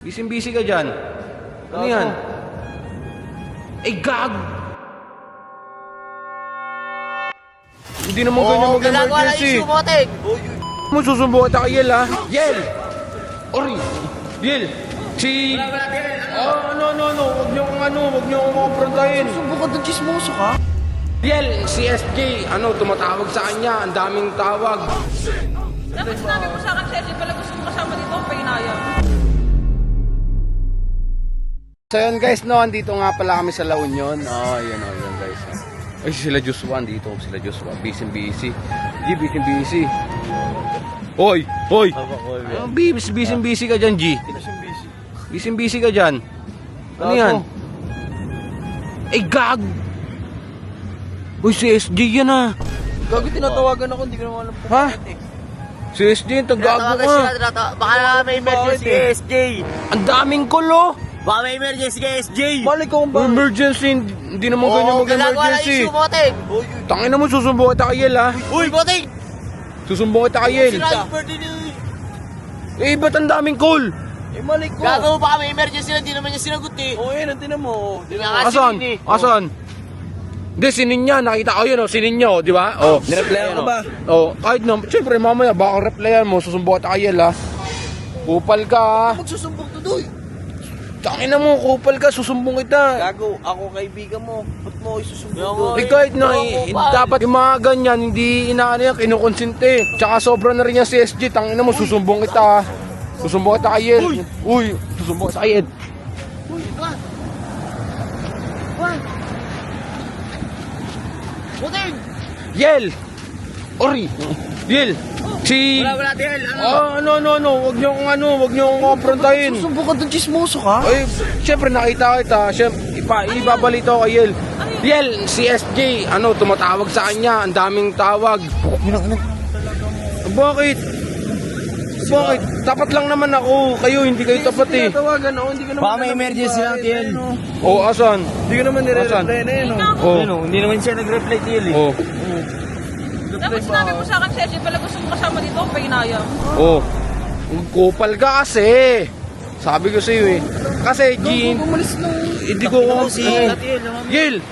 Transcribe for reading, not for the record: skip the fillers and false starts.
Busy-busy ka dyan. Ano yan? Gag! Hindi naman ganyan mag-emergency. Mo susumbong kita kay Yel, ha? Yel! Ori! Yel! Si... Huwag niyo akong makamprontahin. Sumbong ka doon, chismoso ka? Yel! Si SJ, tumatawag sa kanya. Ang daming tawag. Dapat sinabi mo sa akin, Sergio, pala gusto mo kasama dito, ang painaya. So yun guys, andito nga pala kami sa La Union. Yun guys. Ay, sila Joshua, andito sila Joshua. Busy. Busy. Hoy! Busy ka dyan, G. Busy ka dyan. Ano yan? Gag! Uy, si SJ yan, ha. Gago, tinatawagan ako, hindi ko naman alam po. Ha? Si SJ yung tagago ka. Baka may emergency kay SJ. Ang daming kulo. Baka may emergency kay SJ. Balik ko ba? Emergency, hindi naman ganyan mag-emergency. Moting. Tangin mo, susumbong kita kay Yel, ha. Uy, Moting! Susumbong kita kay Yel. Sira yung birthday ni... Ba't ang daming call? Malik ko. Gago, baka may emergency na, di naman niya sinagot eh. Yan, tinan mo. Asan? Hindi, sinin niya. Nakita ko yun, sinin niya, di ba? Nireplyan ko ba? Kahit na, siyempre mamaya, baka replyan mo, susumbong kita kay Yel, ha. Kupal ka, ha. Magsusumbong to, doy. Tangina mo, kupal ka, susumbong kita. Gago, ako kaibigan mo. Ba't mo ako isusumbong? Kahit na, dapat yung mga ganyan, hindi inaano yan, kinukonsinte. Tsaka sobra na rin yan si SG, tangina mo, susumbong kita, ha. Susumbong kita kay Yel. Uy, susumbong kita kay Yel. Moting! Yel! Ori! Yel! Si... Wala, Yel. Huwag niyo akong komprontahin. Susumbong ka doon, chismoso ka? Siyempre nakita kita. Siyempre, ibabalito ko kay Yel. Yel, si SJ, tumatawag sa kanya. Ang daming tawag. Bakit? Tapat lang naman ako. Kayo, hindi kayo tapat eh. Tinatawagan ako, hindi ko naman Baka may emergency lang, Tiel. Asan? Hindi ko naman nire-reply na yun. Hindi naman siya nag-reply, Tiel eh. Dapat sinabi mo sa akin, Sergio, pala gusto mo kasama dito, ang painaya. Kupal ka kasi. Sabi ko sa'yo eh. Kasi, G, Umalis na. hindi ko... Si Yel!